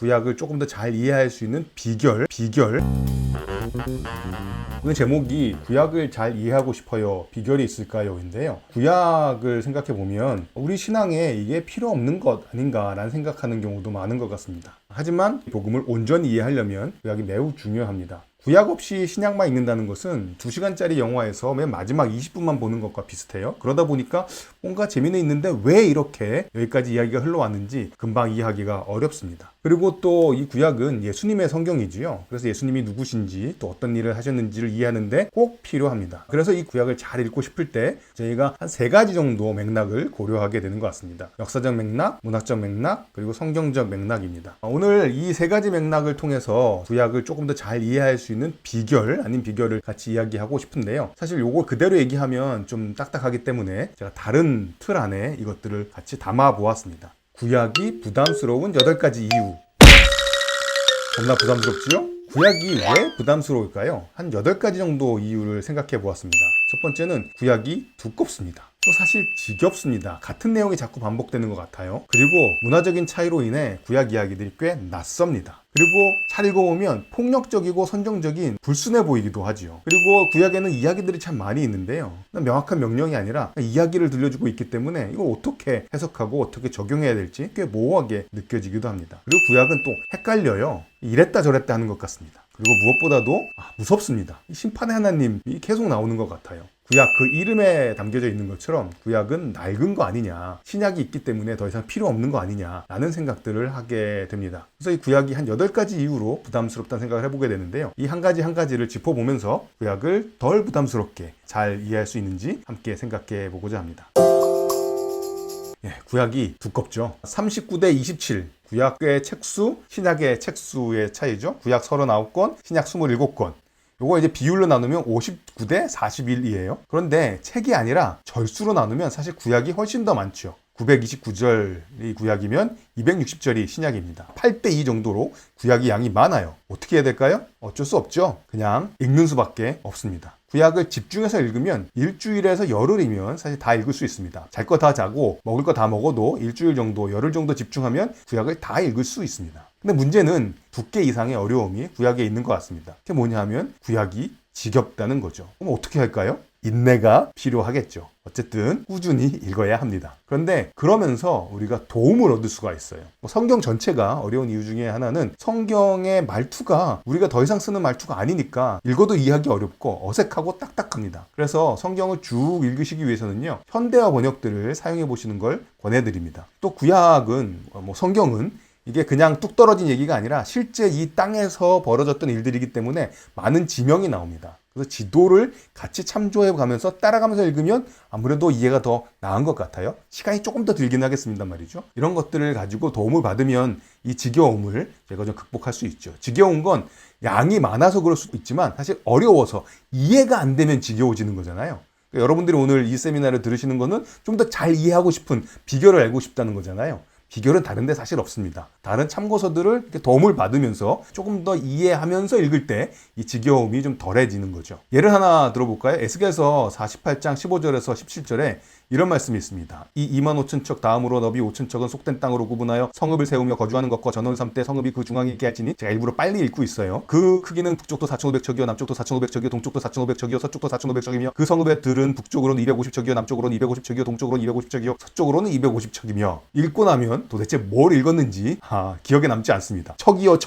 구약을 조금 더 잘 이해할 수 있는 비결. 오늘 제목이 구약을 잘 이해하고 싶어요. 비결이 있을까요? 인데요. 구약을 생각해 보면 우리 신앙에 이게 필요 없는 것 아닌가라는 생각하는 경우도 많은 것 같습니다. 하지만 복음을 온전히 이해하려면 구약이 매우 중요합니다. 구약 없이 신약만 읽는다는 것은 2시간짜리 영화에서 맨 마지막 20분만 보는 것과 비슷해요. 그러다 보니까 뭔가 재미는 있는데 왜 이렇게 여기까지 이야기가 흘러왔는지 금방 이해하기가 어렵습니다. 그리고 또 이 구약은 예수님의 성경이지요. 그래서 예수님이 누구신지 또 어떤 일을 하셨는지를 이해하는데 꼭 필요합니다. 그래서 이 구약을 잘 읽고 싶을 때 저희가 한 3가지 정도 맥락을 고려하게 되는 것 같습니다. 역사적 맥락, 문학적 맥락, 그리고 성경적 맥락입니다. 오늘 이 3가지 맥락을 통해서 구약을 조금 더 잘 이해할 수 있는 비결, 아닌 비결을 같이 이야기하고 싶은데요. 사실 요거 그대로 얘기하면 좀 딱딱하기 때문에 제가 다른 틀 안에 이것들을 같이 담아 보았습니다. 구약이 부담스러운 8가지 이유. 겁나 부담스럽지요? 구약이 왜 부담스러울까요? 한 8가지 정도 이유를 생각해 보았습니다. 첫 번째는 구약이 두껍습니다. 또 사실 지겹습니다. 같은 내용이 자꾸 반복되는 것 같아요. 그리고 문화적인 차이로 인해 구약 이야기들이 꽤 낯섭니다. 그리고 잘 읽어보면 폭력적이고 선정적인 불순해 보이기도 하지요. 그리고 구약에는 이야기들이 참 많이 있는데요. 명확한 명령이 아니라 이야기를 들려주고 있기 때문에 이걸 어떻게 해석하고 어떻게 적용해야 될지 꽤 모호하게 느껴지기도 합니다. 그리고 구약은 또 헷갈려요. 이랬다 저랬다 하는 것 같습니다. 그리고 무엇보다도 무섭습니다. 심판의 하나님이 계속 나오는 것 같아요. 구약 그 이름에 담겨져 있는 것처럼 구약은 낡은 거 아니냐, 신약이 있기 때문에 더 이상 필요 없는 거 아니냐 라는 생각들을 하게 됩니다. 그래서 이 구약이 한 8가지 이유로 부담스럽다는 생각을 해보게 되는데요. 이 한 가지 한 가지를 짚어보면서 구약을 덜 부담스럽게 잘 이해할 수 있는지 함께 생각해 보고자 합니다. 구약이 두껍죠. 39대 27. 구약의 책수, 신약의 책수의 차이죠. 구약 39권, 신약 27권. 요거 이제 비율로 나누면 59대 41이에요. 그런데 책이 아니라 절수로 나누면 사실 구약이 훨씬 더 많죠. 929절이 구약이면 260절이 신약입니다. 8대2 정도로 구약이 양이 많아요. 어떻게 해야 될까요? 어쩔 수 없죠. 그냥 읽는 수밖에 없습니다. 구약을 집중해서 읽으면 일주일에서 열흘이면 사실 다 읽을 수 있습니다. 잘 거 다 자고 먹을 거 다 먹어도 일주일 정도, 열흘 정도 집중하면 구약을 다 읽을 수 있습니다. 근데 문제는 두께 이상의 어려움이 구약에 있는 것 같습니다. 그게 뭐냐 하면 구약이 지겹다는 거죠. 그럼 어떻게 할까요? 인내가 필요하겠죠. 어쨌든 꾸준히 읽어야 합니다. 그런데 그러면서 우리가 도움을 얻을 수가 있어요. 성경 전체가 어려운 이유 중에 하나는 성경의 말투가 우리가 더 이상 쓰는 말투가 아니니까 읽어도 이해하기 어렵고 어색하고 딱딱합니다. 그래서 성경을 쭉 읽으시기 위해서는요, 현대어 번역들을 사용해 보시는 걸 권해드립니다. 또 구약은 성경은 이게 그냥 뚝 떨어진 얘기가 아니라 실제 이 땅에서 벌어졌던 일들이기 때문에 많은 지명이 나옵니다. 그래서 지도를 같이 참조해 가면서 따라가면서 읽으면 아무래도 이해가 더 나은 것 같아요. 시간이 조금 더 들긴 하겠습니다 말이죠. 이런 것들을 가지고 도움을 받으면 이 지겨움을 제가 좀 극복할 수 있죠. 지겨운 건 양이 많아서 그럴 수도 있지만 사실 어려워서 이해가 안 되면 지겨워지는 거잖아요. 그러니까 여러분들이 오늘 이 세미나를 들으시는 거는 좀 더 잘 이해하고 싶은 비결을 알고 싶다는 거잖아요. 비결은 다른데 사실 없습니다. 다른 참고서들을 이렇게 도움을 받으면서 조금 더 이해하면서 읽을 때 이 지겨움이 좀 덜해지는 거죠. 예를 하나 들어볼까요? 에스겔서 48장 15절에서 17절에 이런 말씀이 있습니다. 이 25,000척 다음으로 너비 5,000척은 속된 땅으로 구분하여 성읍을 세우며 거주하는 것과 전원 삼때 성읍이 그 중앙에 있게 할지니, 제가 일부러 빨리 읽고 있어요. 그 크기는 북쪽도 4,500척이요 남쪽도 4,500척이요 동쪽도 4,500척이요 서쪽도 4,500척이며 그 성읍의 들은 북쪽으로는 250척이요 남쪽으로는 250척이요 동쪽으로는 250척이요 서쪽으로는 250척이며 읽고 나면 도대체 뭘 읽었는지 기억에 남지 않습니다. 척이요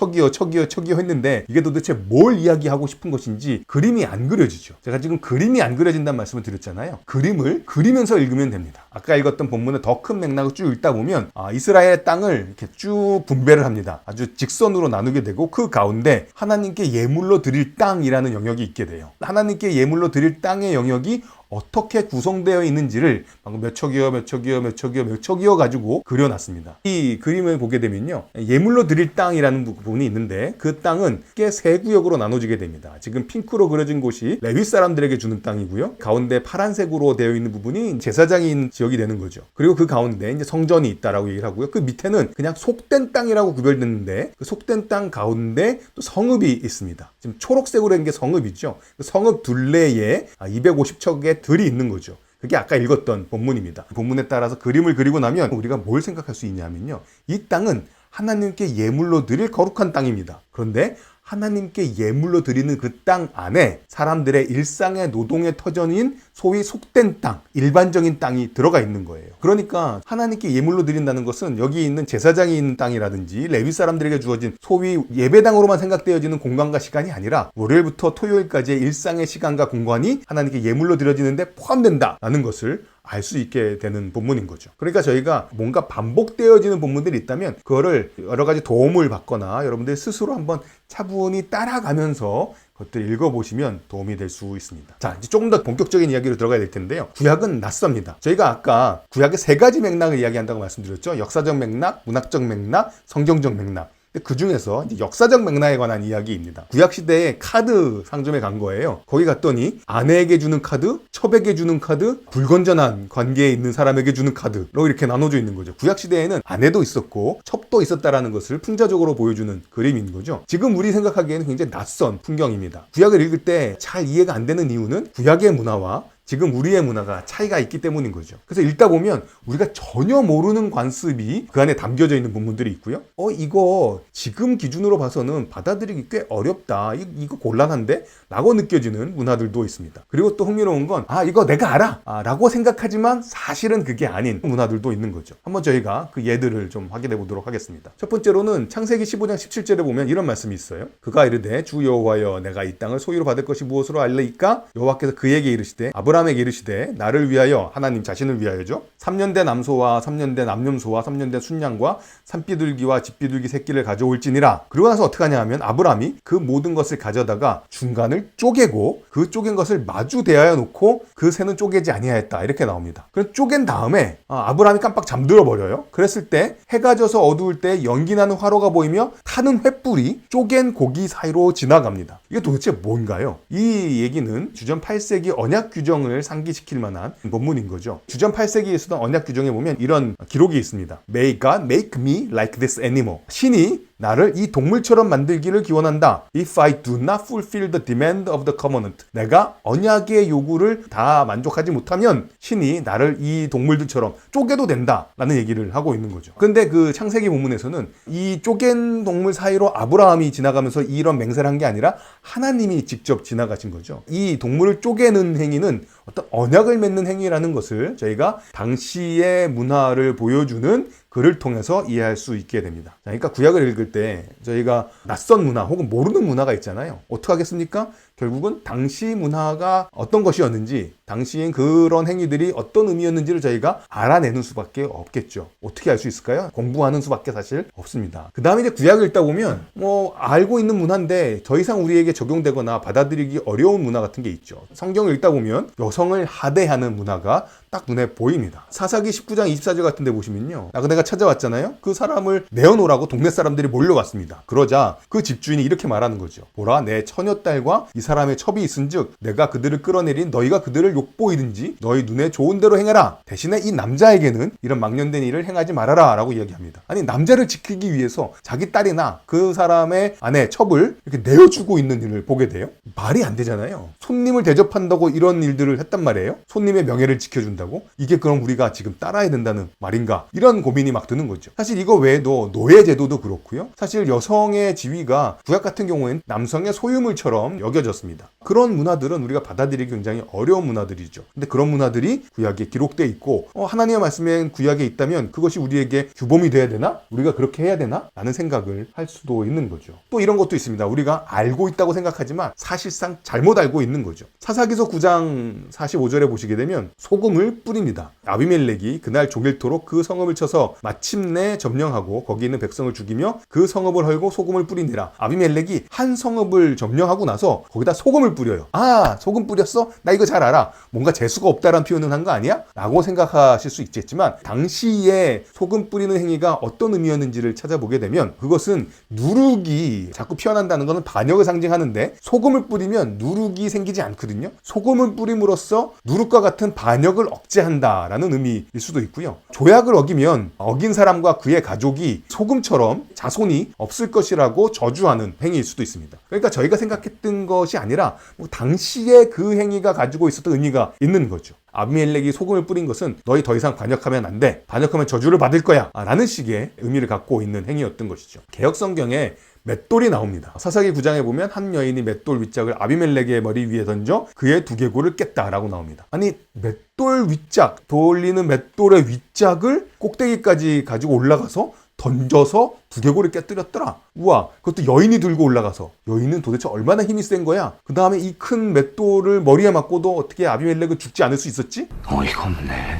했는데 이게 도대체 뭘 이야기하고 싶은 것인지 그림이 안 그려지죠. 제가 지금 그림이 안 그려진다는 말씀을 드렸잖아요. 그림을 그리면서 읽으면 됩니다. 아까 읽었던 본문의 더 큰 맥락을 쭉 읽다 보면 이스라엘의 땅을 이렇게 쭉 분배를 합니다. 아주 직선으로 나누게 되고 그 가운데 하나님께 예물로 드릴 땅이라는 영역이 있게 돼요. 하나님께 예물로 드릴 땅의 영역이 어떻게 구성되어 있는지를 방금 몇 척이요 가지고 그려놨습니다. 이 그림을 보게 되면요, 예물로 드릴 땅이라는 부분이 있는데 그 땅은 꽤 세 구역으로 나눠지게 됩니다. 지금 핑크로 그려진 곳이 레위 사람들에게 주는 땅이고요, 가운데 파란색으로 되어 있는 부분이 제사장이 있는 지역이 되는 거죠. 그리고 그 가운데 이제 성전이 있다라고 얘기를 하고요, 그 밑에는 그냥 속된 땅이라고 구별됐는데 그 속된 땅 가운데 또 성읍이 있습니다. 지금 초록색으로 된 게 성읍이죠. 그 성읍 둘레에 250척의 들이 있는 거죠. 그게 아까 읽었던 본문입니다. 본문에 따라서 그림을 그리고 나면 우리가 뭘 생각할 수 있냐면요, 이 땅은 하나님께 예물로 드릴 거룩한 땅입니다. 그런데 하나님께 예물로 드리는 그 땅 안에 사람들의 일상의 노동의 터전인 소위 속된 땅, 일반적인 땅이 들어가 있는 거예요. 그러니까 하나님께 예물로 드린다는 것은 여기 있는 제사장이 있는 땅이라든지 레위 사람들에게 주어진 소위 예배당으로만 생각되어지는 공간과 시간이 아니라 월요일부터 토요일까지의 일상의 시간과 공간이 하나님께 예물로 드려지는데 포함된다라는 것을 알 수 있게 되는 본문인 거죠. 그러니까 저희가 뭔가 반복되어지는 본문들이 있다면 그거를 여러 가지 도움을 받거나 여러분들 스스로 한번 차분히 따라가면서 그것들을 읽어보시면 도움이 될 수 있습니다. 자, 이제 조금 더 본격적인 이야기로 들어가야 될 텐데요. 구약은 낯섭니다. 저희가 아까 구약의 세 가지 맥락을 이야기한다고 말씀드렸죠. 역사적 맥락, 문학적 맥락, 성경적 맥락. 그 중에서 이제 역사적 맥락에 관한 이야기입니다. 구약시대에 카드 상점에 간 거예요. 거기 갔더니 아내에게 주는 카드, 첩에게 주는 카드, 불건전한 관계에 있는 사람에게 주는 카드로 이렇게 나눠져 있는 거죠. 구약시대에는 아내도 있었고 첩도 있었다라는 것을 풍자적으로 보여주는 그림인 거죠. 지금 우리 생각하기에는 굉장히 낯선 풍경입니다. 구약을 읽을 때 잘 이해가 안 되는 이유는 구약의 문화와 지금 우리의 문화가 차이가 있기 때문인 거죠. 그래서 읽다 보면 우리가 전혀 모르는 관습이 그 안에 담겨져 있는 부분들이 있고요. 이거 지금 기준으로 봐서는 받아들이기 꽤 어렵다. 이거 곤란한데? 라고 느껴지는 문화들도 있습니다. 그리고 또 흥미로운 건 이거 내가 알아! 라고 생각하지만 사실은 그게 아닌 문화들도 있는 거죠. 한번 저희가 그 예들을 좀 확인해 보도록 하겠습니다. 첫 번째로는 창세기 15장 17절에 보면 이런 말씀이 있어요. 그가 이르되 주 여호와여 내가 이 땅을 소유로 받을 것이 무엇으로 알리까? 여호와께서 그에게 이르시되 아브라함에게 이르시되 나를 위하여, 하나님 자신을 위하여죠, 3년 된 암소와 3년 된 암염소와 3년 된 순양과 산비둘기와 집비둘기 새끼를 가져올지니라. 그러고 나서 어떻게 하냐 하면 아브라함이 그 모든 것을 가져다가 중간을 쪼개고 그 쪼갠 것을 마주 대하여 놓고 그 새는 쪼개지 아니하였다. 이렇게 나옵니다. 그럼 쪼갠 다음에 아브라함이 깜빡 잠들어 버려요. 그랬을 때 해가 져서 어두울 때 연기나는 화로가 보이며 타는 횃불이 쪼갠 고기 사이로 지나갑니다. 이게 도대체 뭔가요? 이 얘기는 주전 8세기 언약 규정을 상기시킬 만한 본문인 거죠. 주전 8세기에 있었던 언약 규정에 보면 이런 기록이 있습니다. May God make me like this animal. 신이 나를 이 동물처럼 만들기를 기원한다. If I do not fulfill the demand of the covenant. 내가 언약의 요구를 다 만족하지 못하면 신이 나를 이 동물들처럼 쪼개도 된다. 라는 얘기를 하고 있는 거죠. 근데 그 창세기 본문에서는 이 쪼갠 동물 사이로 아브라함이 지나가면서 이런 맹세를 한 게 아니라 하나님이 직접 지나가신 거죠. 이 동물을 쪼개는 행위는 어떤 언약을 맺는 행위라는 것을 저희가 당시의 문화를 보여주는 글을 통해서 이해할 수 있게 됩니다. 그러니까 구약을 읽을 때 저희가 낯선 문화 혹은 모르는 문화가 있잖아요. 어떻게 하겠습니까? 결국은 당시 문화가 어떤 것이었는지, 당시엔 그런 행위들이 어떤 의미였는지를 저희가 알아내는 수밖에 없겠죠. 어떻게 알 수 있을까요? 공부하는 수밖에 사실 없습니다. 그 다음에 이제 구약을 읽다 보면 알고 있는 문화인데 더 이상 우리에게 적용되거나 받아들이기 어려운 문화 같은 게 있죠. 성경을 읽다 보면 여성을 하대하는 문화가 딱 눈에 보입니다. 사사기 19장 24절 같은 데 보시면요. 내가 찾아왔잖아요. 그 사람을 내어놓으라고 동네 사람들이 몰려왔습니다. 그러자 그 집주인이 이렇게 말하는 거죠. 보라, 내 처녀딸과 이 사람의 첩이 있은즉 내가 그들을 끌어내린 너희가 그들을 욕보이든지 너희 눈에 좋은 대로 행하라. 대신에 이 남자에게는 이런 망령된 일을 행하지 말아라 라고 이야기합니다. 아니, 남자를 지키기 위해서 자기 딸이나 그 사람의 아내, 첩을 이렇게 내어주고 있는 일을 보게 돼요. 말이 안 되잖아요. 손님을 대접한다고 이런 일들을 했단 말이에요. 손님의 명예를 지켜준다고. 이게 그럼 우리가 지금 따라야 된다는 말인가? 이런 고민이 막 드는 거죠. 사실 이거 외에도 노예제도도 그렇고요. 사실 여성의 지위가 구약 같은 경우에는 남성의 소유물처럼 여겨졌습니다. 그런 문화들은 우리가 받아들이기 굉장히 어려운 문화들이죠. 근데 그런 문화들이 구약에 기록되어 있고 하나님의 말씀에 구약에 있다면 그것이 우리에게 규범이 돼야 되나? 우리가 그렇게 해야 되나? 라는 생각을 할 수도 있는 거죠. 또 이런 것도 있습니다. 우리가 알고 있다고 생각하지만 사실상 잘못 알고 있는 거죠. 사사기서 9장 45절에 보시게 되면 소금을 뿌립니다. 아비멜렉이 그날 종일토록 그 성읍을 쳐서 마침내 점령하고 거기 있는 백성을 죽이며 그 성읍을 헐고 소금을 뿌리니라. 아비멜렉이 한 성읍을 점령하고 나서 거기다 소금을 뿌려요. 소금 뿌렸어? 나 이거 잘 알아. 뭔가 재수가 없다라는 표현을 한 거 아니야? 라고 생각하실 수 있겠지만 당시에 소금 뿌리는 행위가 어떤 의미였는지를 찾아보게 되면 그것은 누룩이 자꾸 피어난다는 것은 반역을 상징하는데 소금을 뿌리면 누룩이 생기지 않거든요. 소금을 뿌림으로써 누룩과 같은 반역을 억제한다라는 의미일 수도 있고요. 조약을 어기면 어긴 사람과 그의 가족이 소금처럼 자손이 없을 것이라고 저주하는 행위일 수도 있습니다. 그러니까 저희가 생각했던 것이 아니라 당시에 그 행위가 가지고 있었던 의미가 있는 거죠. 아비멜렉이 소금을 뿌린 것은 너희 더 이상 반역하면 안 돼. 반역하면 저주를 받을 거야. 라는 식의 의미를 갖고 있는 행위였던 것이죠. 개역 성경에 맷돌이 나옵니다. 사사기 9장에 보면 한 여인이 맷돌 윗짝을 아비멜렉의 머리 위에 던져 그의 두개골을 깼다라고 나옵니다. 아니 맷돌 윗짝, 돌리는 맷돌의 윗짝을 꼭대기까지 가지고 올라가서 던져서 두개골을 깨뜨렸더라. 우와, 그것도 여인이 들고 올라가서. 여인은 도대체 얼마나 힘이 센 거야? 그 다음에 이 큰 맷돌을 머리에 맞고도 어떻게 아비멜렉은 죽지 않을 수 있었지? 어이가 없네.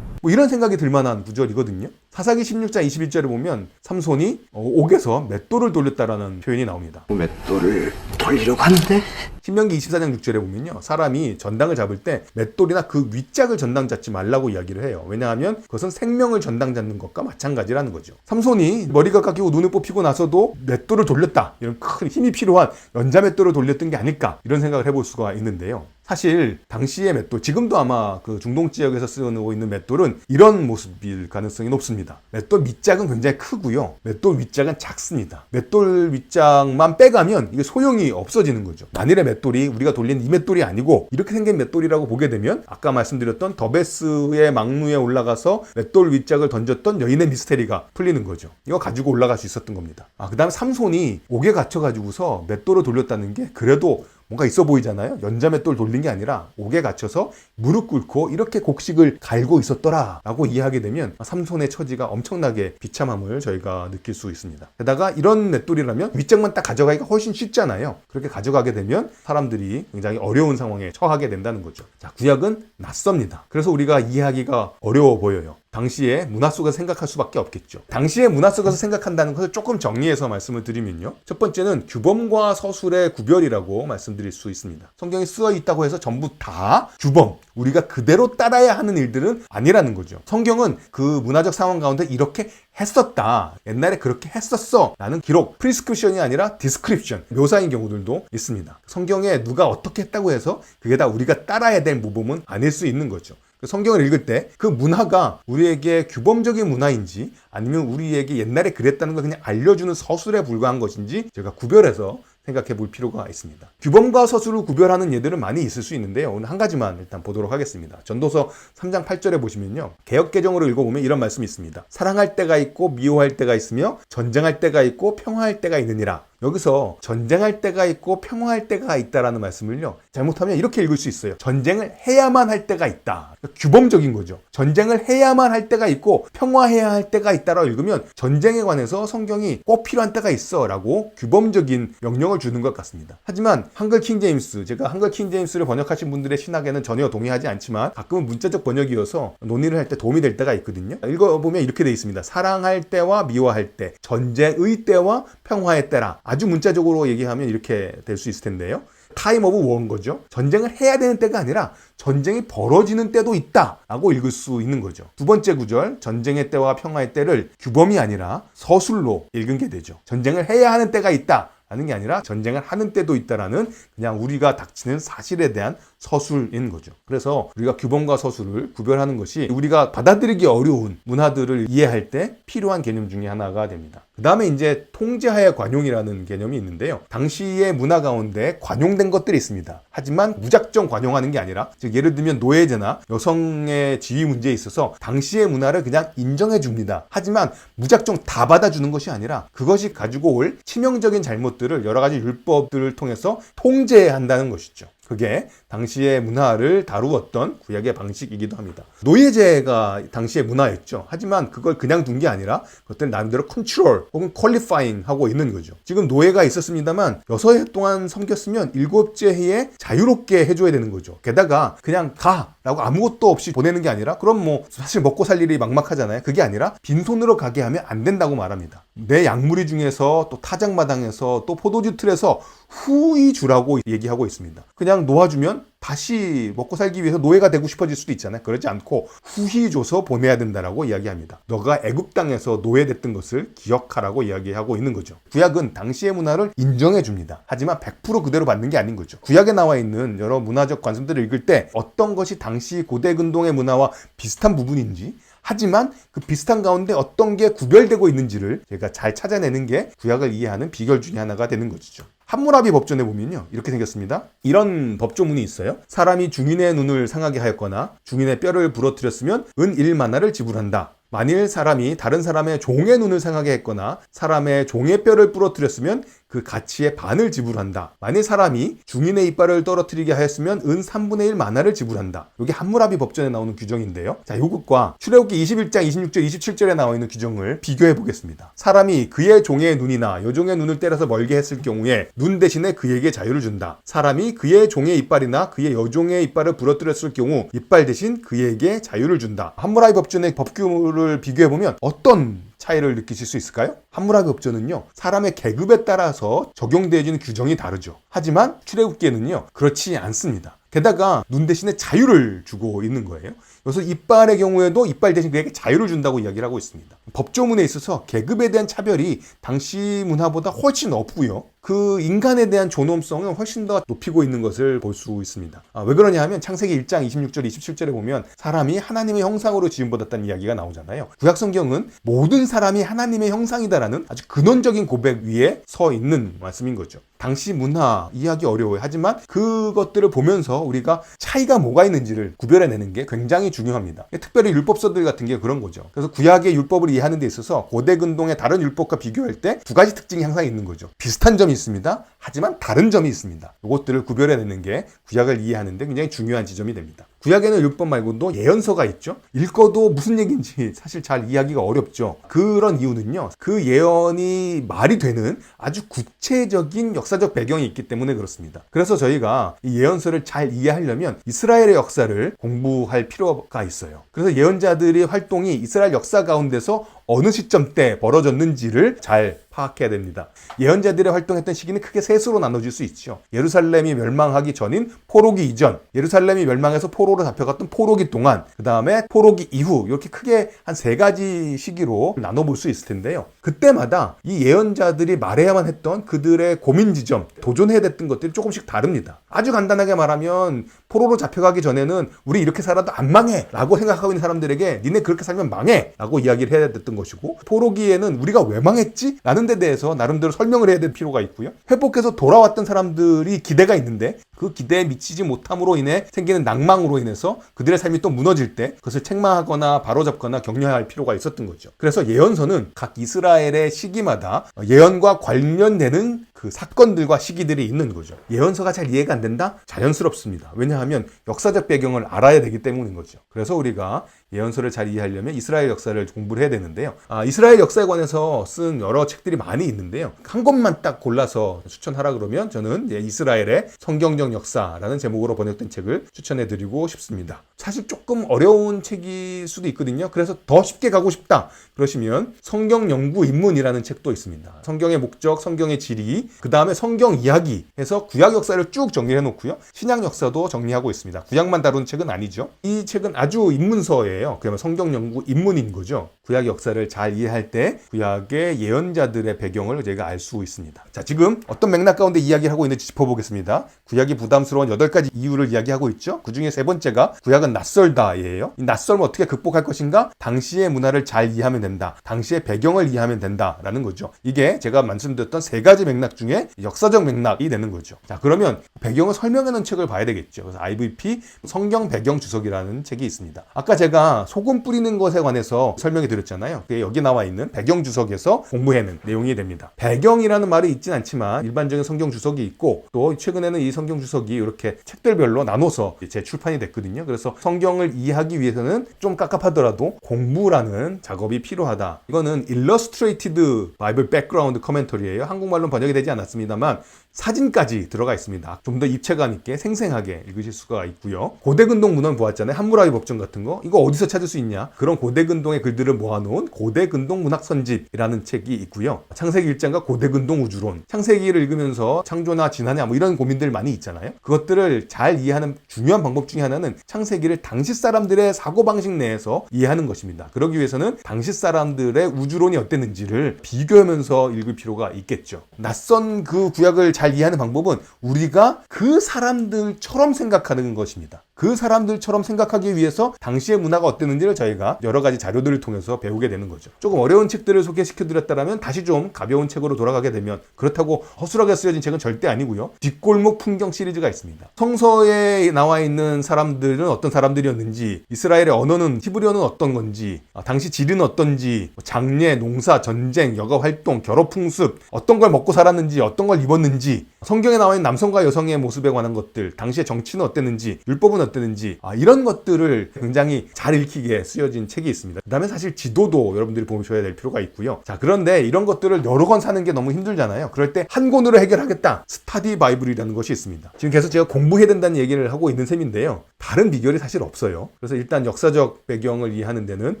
뭐 이런 생각이 들만한 구절이거든요. 사사기 16장 21절을 보면 삼손이 옥에서 맷돌을 돌렸다라는 표현이 나옵니다. 맷돌을 돌리려고 하는데 신명기 24장 6절에 보면요. 사람이 전당을 잡을 때 맷돌이나 그 윗짝을 전당 잡지 말라고 이야기를 해요. 왜냐하면 그것은 생명을 전당 잡는 것과 마찬가지라는 거죠. 삼손이 머리가 깎이고 눈을 뽑히고 나서도 맷돌을 돌렸다. 이런 큰 힘이 필요한 연자 맷돌을 돌렸던 게 아닐까 이런 생각을 해볼 수가 있는데요. 사실 당시의 맷돌, 지금도 아마 그 중동 지역에서 쓰고 있는 맷돌은 이런 모습일 가능성이 높습니다. 맷돌 밑짝은 굉장히 크고요. 맷돌 윗짝은 작습니다. 맷돌 윗짝만 빼가면 이게 소용이 없어지는 거죠. 만일의 맷돌이 우리가 돌린 이 맷돌이 아니고 이렇게 생긴 맷돌이라고 보게 되면 아까 말씀드렸던 더베스의 망루에 올라가서 맷돌 윗짝을 던졌던 여인의 미스테리가 풀리는 거죠. 이거 가지고 올라갈 수 있었던 겁니다. 그 다음에 삼손이 옥에 갇혀가지고서 맷돌을 돌렸다는 게 그래도 뭔가 있어 보이잖아요. 연자맷돌 돌린 게 아니라 옥에 갇혀서 무릎 꿇고 이렇게 곡식을 갈고 있었더라 라고 이해하게 되면 삼손의 처지가 엄청나게 비참함을 저희가 느낄 수 있습니다. 게다가 이런 맷돌이라면 윗짝만 딱 가져가기가 훨씬 쉽잖아요. 그렇게 가져가게 되면 사람들이 굉장히 어려운 상황에 처하게 된다는 거죠. 자, 구약은 낯섭니다. 그래서 우리가 이해하기가 어려워 보여요. 당시의 문화 속에서 생각할 수밖에 없겠죠. 당시의 문화 속에서 생각한다는 것을 조금 정리해서 말씀을 드리면요. 첫 번째는 규범과 서술의 구별이라고 말씀드릴 수 있습니다. 성경에 쓰여 있다고 해서 전부 다 규범, 우리가 그대로 따라야 하는 일들은 아니라는 거죠. 성경은 그 문화적 상황 가운데 이렇게 했었다. 옛날에 그렇게 했었어. 라는 기록, 프리스크립션이 아니라 디스크립션, 묘사인 경우들도 있습니다. 성경에 누가 어떻게 했다고 해서 그게 다 우리가 따라야 될 모범은 아닐 수 있는 거죠. 성경을 읽을 때 그 문화가 우리에게 규범적인 문화인지 아니면 우리에게 옛날에 그랬다는 걸 그냥 알려주는 서술에 불과한 것인지 제가 구별해서 생각해 볼 필요가 있습니다. 규범과 서술을 구별하는 예들은 많이 있을 수 있는데요. 오늘 한 가지만 일단 보도록 하겠습니다. 전도서 3장 8절에 보시면요. 개역개정으로 읽어보면 이런 말씀이 있습니다. 사랑할 때가 있고 미워할 때가 있으며 전쟁할 때가 있고 평화할 때가 있느니라. 여기서 전쟁할 때가 있고 평화할 때가 있다라는 말씀을요. 잘못하면 이렇게 읽을 수 있어요. 전쟁을 해야만 할 때가 있다. 그러니까 규범적인 거죠. 전쟁을 해야만 할 때가 있고 평화해야 할 때가 있다라고 읽으면 전쟁에 관해서 성경이 꼭 필요한 때가 있어 라고 규범적인 명령을 주는 것 같습니다. 하지만 한글 킹제임스, 제가 한글 킹제임스를 번역하신 분들의 신학에는 전혀 동의하지 않지만 가끔은 문자적 번역이어서 논의를 할 때 도움이 될 때가 있거든요. 읽어보면 이렇게 되어 있습니다. 사랑할 때와 미워할 때, 전쟁의 때와 평화의 때라. 아주 문자적으로 얘기하면 이렇게 될 수 있을 텐데요. 타임 오브 워인 거죠. 전쟁을 해야 되는 때가 아니라 전쟁이 벌어지는 때도 있다라고 읽을 수 있는 거죠. 두 번째 구절, 전쟁의 때와 평화의 때를 규범이 아니라 서술로 읽은 게 되죠. 전쟁을 해야 하는 때가 있다 라는 게 아니라 전쟁을 하는 때도 있다라는 그냥 우리가 닥치는 사실에 대한 서술인 거죠. 그래서 우리가 규범과 서술을 구별하는 것이 우리가 받아들이기 어려운 문화들을 이해할 때 필요한 개념 중에 하나가 됩니다. 그 다음에 이제 통제하에 관용이라는 개념이 있는데요. 당시의 문화 가운데 관용된 것들이 있습니다. 하지만 무작정 관용하는 게 아니라, 즉 예를 들면 노예제나 여성의 지위 문제에 있어서 당시의 문화를 그냥 인정해 줍니다. 하지만 무작정 다 받아주는 것이 아니라 그것이 가지고 올 치명적인 잘못들을 여러 가지 율법들을 통해서 통제한다는 것이죠. 그게 당시의 문화를 다루었던 구약의 방식이기도 합니다. 노예제가 당시의 문화였죠. 하지만 그걸 그냥 둔 게 아니라 그것들 나름대로 컨트롤 혹은 퀄리파잉 하고 있는 거죠. 지금 노예가 있었습니다만 6해 동안 섬겼으면 7째 해에 자유롭게 해줘야 되는 거죠. 게다가 그냥 가! 라고 아무것도 없이 보내는 게 아니라, 그럼 뭐 사실 먹고 살 일이 막막하잖아요. 그게 아니라 빈손으로 가게 하면 안 된다고 말합니다. 내 약물이 중에서 또 타작마당에서 또 포도주 틀에서 후이 주라고 얘기하고 있습니다. 그냥 놓아주면 다시 먹고 살기 위해서 노예가 되고 싶어질 수도 있잖아요. 그러지 않고 후히 줘서 보내야 된다라고 이야기합니다. 너가 애굽 땅에서 노예됐던 것을 기억하라고 이야기하고 있는 거죠. 구약은 당시의 문화를 인정해 줍니다. 하지만 100% 그대로 받는 게 아닌 거죠. 구약에 나와 있는 여러 문화적 관습들을 읽을 때 어떤 것이 당시 고대 근동의 문화와 비슷한 부분인지, 하지만 그 비슷한 가운데 어떤 게 구별되고 있는지를 제가 잘 찾아내는 게 구약을 이해하는 비결 중에 하나가 되는 것이죠. 함무라비 법전에 보면요, 이렇게 생겼습니다. 이런 법조문이 있어요. 사람이 중인의 눈을 상하게 하였거나 중인의 뼈를 부러뜨렸으면 은 1만화를 지불한다. 만일 사람이 다른 사람의 종의 눈을 상하게 했거나 사람의 종의 뼈를 부러뜨렸으면 그 가치의 반을 지불한다. 만일 사람이 중인의 이빨을 떨어뜨리게 하였으면 은 3분의 1 만화를 지불한다. 이게 함무라비 법전에 나오는 규정인데요. 자, 요것과 출애굽기 21장 26절 27절에 나와 있는 규정을 비교해 보겠습니다. 사람이 그의 종의 눈이나 여종의 눈을 때려서 멀게 했을 경우에 눈 대신에 그에게 자유를 준다. 사람이 그의 종의 이빨이나 그의 여종의 이빨을 부러뜨렸을 경우 이빨 대신 그에게 자유를 준다. 함무라비 법전의 법규를 비교해 보면 어떤 차이를 느끼실 수 있을까요? 함무라비 법전은요, 사람의 계급에 따라서 적용되어지는 규정이 다르죠. 하지만 출애굽기에는요, 그렇지 않습니다. 게다가 눈 대신에 자유를 주고 있는 거예요. 그래서 이빨의 경우에도 이빨 대신 그에게 자유를 준다고 이야기를 하고 있습니다. 법조문에 있어서 계급에 대한 차별이 당시 문화보다 훨씬 없고요. 그 인간에 대한 존엄성은 훨씬 더 높이고 있는 것을 볼 수 있습니다. 왜 그러냐 하면 창세기 1장 26절 27절에 보면 사람이 하나님의 형상으로 지음받았다는 이야기가 나오잖아요. 구약 성경은 모든 사람이 하나님의 형상이다라는 아주 근원적인 고백 위에 서 있는 말씀인 거죠. 당시 문화 이해하기 어려워요. 하지만 그것들을 보면서 우리가 차이가 뭐가 있는지를 구별해내는 게 굉장히 중요합니다. 특별히 율법서들 같은 게 그런 거죠. 그래서 구약의 율법을 이해하는 데 있어서 고대 근동의 다른 율법과 비교할 때 두 가지 특징이 항상 있는 거죠. 비슷한 점이 있습니다. 하지만 다른 점이 있습니다. 이것들을 구별해내는 게 구약을 이해하는 데 굉장히 중요한 지점이 됩니다. 구약에는 율법 말고도 예언서가 있죠. 읽어도 무슨 얘기인지 사실 잘 이해하기가 어렵죠. 그런 이유는요, 그 예언이 말이 되는 아주 구체적인 역사적 배경이 있기 때문에 그렇습니다. 그래서 저희가 이 예언서를 잘 이해하려면 이스라엘의 역사를 공부할 필요가 있어요. 그래서 예언자들의 활동이 이스라엘 역사 가운데서 어느 시점 때 벌어졌는지를 잘 파악해야 됩니다. 예언자들의 활동했던 시기는 크게 셋으로 나눠질 수 있죠. 예루살렘이 멸망하기 전인 포로기 이전, 예루살렘이 멸망해서 포로로 잡혀갔던 포로기 동안, 그 다음에 포로기 이후, 이렇게 크게 한 세 가지 시기로 나눠볼 수 있을 텐데요. 그때마다 이 예언자들이 말해야만 했던 그들의 고민 지점, 도전해야 됐던 것들이 조금씩 다릅니다. 아주 간단하게 말하면 포로로 잡혀가기 전에는 우리 이렇게 살아도 안 망해 라고 생각하고 있는 사람들에게 니네 그렇게 살면 망해 라고 이야기를 해야 됐던 것이고, 포로기에는 우리가 왜 망했지? 라는 데 대해서 나름대로 설명을 해야 될 필요가 있고요. 회복해서 돌아왔던 사람들이 기대가 있는데 그 기대에 미치지 못함으로 인해 생기는 낭망으로 인해서 그들의 삶이 또 무너질 때 그것을 책망하거나 바로잡거나 격려해야 할 필요가 있었던 거죠. 그래서 예언서는 각 이스라엘의 시기마다 예언과 관련되는 그 사건들과 시기들이 있는 거죠. 예언서가 잘 이해가 안 된다? 자연스럽습니다. 왜냐하면 역사적 배경을 알아야 되기 때문인 거죠. 그래서 우리가 예언서를 잘 이해하려면 이스라엘 역사를 공부를 해야 되는데요. 이스라엘 역사에 관해서 쓴 여러 책들이 많이 있는데요. 한 권만 딱 골라서 추천하라 그러면 저는 이스라엘의 성경적 역사라는 제목으로 번역된 책을 추천해드리고 싶습니다. 사실 조금 어려운 책일 수도 있거든요. 그래서 더 쉽게 가고 싶다 그러시면 성경 연구 입문이라는 책도 있습니다. 성경의 목적, 성경의 지리, 그 다음에 성경 이야기 해서 구약 역사를 쭉 정리해 놓고요. 신약 역사도 정리하고 있습니다. 구약만 다루는 책은 아니죠. 이 책은 아주 입문서예요. 그러면 성경 연구 입문인 거죠. 구약 역사를 잘 이해할 때 구약의 예언자들의 배경을 저희가 알 수 있습니다. 자, 지금 어떤 맥락 가운데 이야기를 하고 있는지 짚어보겠습니다. 구약이 부담스러운 8가지 이유를 이야기하고 있죠. 그 중에 세 번째가 구약은 낯설다예요. 이 낯설을 어떻게 극복할 것인가? 당시의 문화를 잘 이해하면 된다. 당시의 배경을 이해하면 된다라는 거죠. 이게 제가 말씀드렸던 세 가지 맥락 중에 역사적 맥락이 되는 거죠. 자, 그러면 배경을 설명하는 책을 봐야 되겠죠. 그래서 IVP 성경 배경 주석이라는 책이 있습니다. 아까 제가 소금 뿌리는 것에 관해서 설명해 드렸잖아요. 그게 여기 나와 있는 배경 주석에서 공부해낸 내용이 됩니다. 배경이라는 말이 있진 않지만 일반적인 성경 주석이 있고, 또 최근에는 이 성경 주석이 이렇게 책들별로 나눠서 재출판이 됐거든요. 그래서 성경을 이해하기 위해서는 좀 깝깝하더라도 공부라는 작업이 필요하다. 이거는 Illustrated Bible Background Commentary예요. 한국말로는 번역이 되지 않았습니다만 사진까지 들어가 있습니다. 좀 더 입체감 있게 생생하게 읽으실 수가 있고요. 고대근동 문헌 보았잖아요. 함무라비 법전 같은 거. 이거 어디서 찾을 수 있냐? 그런 고대근동의 글들을 모아놓은 고대근동 문학선집이라는 책이 있고요. 창세기 1장과 고대근동 우주론. 창세기를 읽으면서 창조나 진화냐 뭐 이런 고민들 많이 있잖아요. 그것들을 잘 이해하는 중요한 방법 중에 하나는 창세기를 당시 사람들의 사고방식 내에서 이해하는 것입니다. 그러기 위해서는 당시 사람들의 우주론이 어땠는지를 비교하면서 읽을 필요가 있겠죠. 낯선 그 구약을 잘 이해하는 방법은 우리가 그 사람들처럼 생각하는 것입니다. 그 사람들처럼 생각하기 위해서 당시의 문화가 어땠는지를 저희가 여러 가지 자료들을 통해서 배우게 되는 거죠. 조금 어려운 책들을 소개시켜드렸다면 다시 좀 가벼운 책으로 돌아가게 되면, 그렇다고 허술하게 쓰여진 책은 절대 아니고요. 뒷골목 풍경 시리즈가 있습니다. 성서에 나와 있는 사람들은 어떤 사람들이었는지, 이스라엘의 언어는 히브리어는 어떤 건지, 당시 지리는 어떤지, 장례, 농사, 전쟁, 여가 활동, 결혼 풍습, 어떤 걸 먹고 살았는지, 어떤 걸 입었는지, 성경에 나와 있는 남성과 여성의 모습에 관한 것들, 당시의 정치는 어땠는지, 율법은 어땠는지, 이런 것들을 굉장히 잘 읽히게 쓰여진 책이 있습니다. 그 다음에 사실 지도도 여러분들이 보셔야 될 필요가 있고요. 자, 그런데 이런 것들을 여러 권 사는 게 너무 힘들잖아요. 그럴 때 한 권으로 해결하겠다. 스타디 바이블이라는 것이 있습니다. 지금 계속 제가 공부해야 된다는 얘기를 하고 있는 셈인데요. 다른 비결이 사실 없어요. 그래서 일단 역사적 배경을 이해하는 데는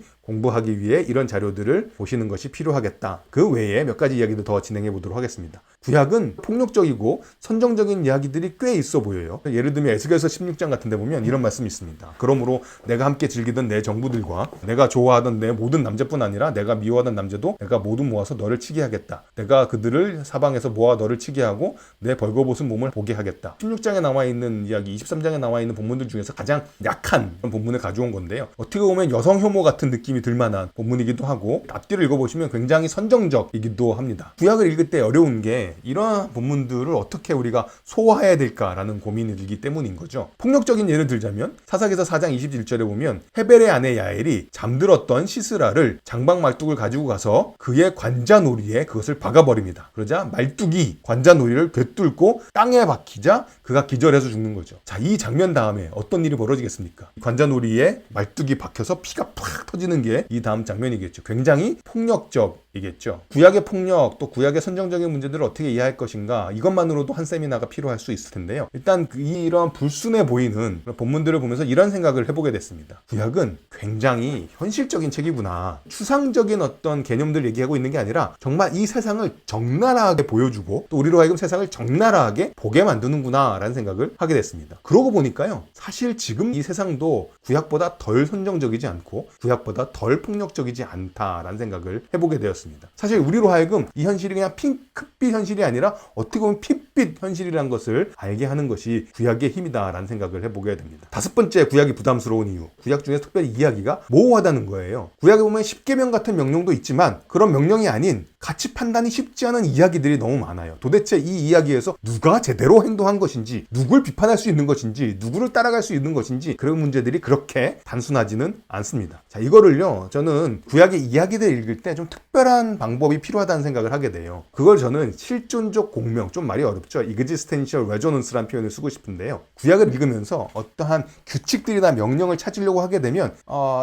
공부하기 위해 이런 자료들을 보시는 것이 필요하겠다. 그 외에 몇 가지 이야기도 더 진행해 보도록 하겠습니다. 구약은 폭력적이고 선정적인 이야기들이 꽤 있어 보여요. 예를 들면 에스겔서 16장 같은 데 보면 이런 말씀이 있습니다. 그러므로 내가 함께 즐기던 내 정부들과 내가 좋아하던 내 모든 남자뿐 아니라 내가 미워하던 남자도 내가 모두 모아서 너를 치게 하겠다. 내가 그들을 사방에서 모아 너를 치게 하고 내 벌거벗은 몸을 보게 하겠다. 16장에 나와 있는 이야기, 23장에 나와 있는 본문들 중에서 가장 약한 본문을 가져온 건데요. 어떻게 보면 여성 혐오 같은 느낌이 들만한 본문이기도 하고, 앞뒤를 읽어보시면 굉장히 선정적이기도 합니다. 구약을 읽을 때 어려운 게 이러한 본문들을 어떻게 우리가 소화해야 될까라는 고민이 들기 때문인 거죠. 폭력적인 예를 들자면 사사기서 4장 21절에 보면 헤벨의 아내 야엘이 잠들었던 시스라를 장막 말뚝을 가지고 가서 그의 관자놀이에 그것을 박아버립니다. 그러자 말뚝이 관자놀이를 꿰뚫고 땅에 박히자 그가 기절해서 죽는 거죠. 자, 이 장면 다음에 어떤 일이 벌어지겠습니까? 관자놀이에 말뚝이 박혀서 피가 팍 터지는 게 이 다음 장면이겠죠. 굉장히 폭력적이겠죠. 구약의 폭력, 또 구약의 선정적인 문제들을 어떻게 이해할 것인가, 이것만으로도 한 세미나가 필요할 수 있을 텐데요. 일단 이런 불순해 보이는 본문들을 보면서 이런 생각을 해보게 됐습니다. 구약은 굉장히 현실적인 책이구나. 추상적인 어떤 개념들 얘기하고 있는 게 아니라 정말 이 세상을 적나라하게 보여주고 또 우리로 하여금 세상을 적나라하게 보게 만드는구나 라는 생각을 하게 됐습니다. 그러고 보니까요, 사실 지금 이 세상도 구약보다 덜 선정적이지 않고 구약보다 덜 폭력적이지 않다라는 생각을 해보게 되었습니다. 사실 우리로 하여금 이 현실이 그냥 핑크빛 현실이 아니라 어떻게 보면 핏빛 현실이라는 것을 알게 하는 것이 구약의 힘이다라는 생각을 해보게 됩니다. 다섯 번째, 구약이 부담스러운 이유. 구약 중에서 특별히 이야기가 모호하다는 거예요. 구약에 보면 십계명 같은 명령도 있지만 그런 명령이 아닌 가치 판단이 쉽지 않은 이야기들이 너무 많아요. 도대체 이 이야기에서 누가 제대로 행동한 것인지, 누굴 비판할 수 있는 것인지, 누구를 따라갈 수 있는 것인지, 그런 문제들이 그렇게 단순하지는 않습니다. 자, 이거를요, 저는 구약의 이야기들 읽을 때 좀 특별한 방법이 필요하다는 생각을 하게 돼요. 그걸 저는 실존적 공명, 좀 말이 어렵죠. existential resonance라는 표현을 쓰고 싶은데요. 구약을 읽으면서 어떠한 규칙들이나 명령을 찾으려고 하게 되면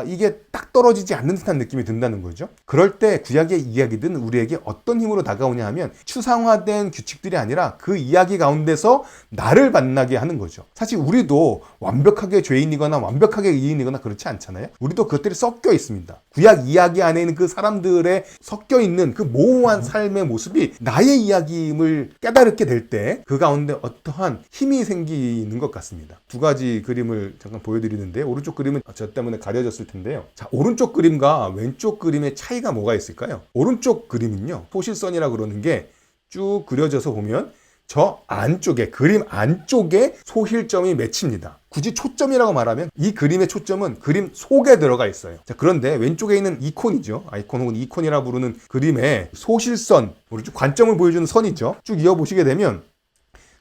이게 딱 떨어지지 않는 듯한 느낌이 든다는 거죠. 그럴 때 구약의 이야기들은 우리에게 어떤 힘으로 다가오냐 하면 추상화된 규칙들이 아니라 그 이야기 가운데서 나를 만나게 하는 거죠. 사실 우리도 완벽하게 죄인이거나 완벽하게 의인이거나 그렇지 않잖아요. 우리도 그것들이 섞여 있습니다. 구약 이야기 안에 있는 그 사람들의 섞여 있는 그 모호한 삶의 모습이 나의 이야기임을 깨달게 될 때 그 가운데 어떠한 힘이 생기는 것 같습니다. 두 가지 그림을 잠깐 보여드리는데, 오른쪽 그림은 저 때문에 가려졌을 텐데요. 자, 오른쪽 그림과 왼쪽 그림의 차이가 뭐가 있을까요? 오른쪽 그림은요, 소실선이라고 그러는 게 쭉 그려져서 보면 저 안쪽에, 그림 안쪽에 소실점이 맺힙니다. 굳이 초점이라고 말하면 이 그림의 초점은 그림 속에 들어가 있어요. 자, 그런데 왼쪽에 있는 이콘이죠. 아이콘 혹은 이콘이라 부르는 그림의 소실선, 오른쪽 관점을 보여주는 선이죠. 쭉 이어보시게 되면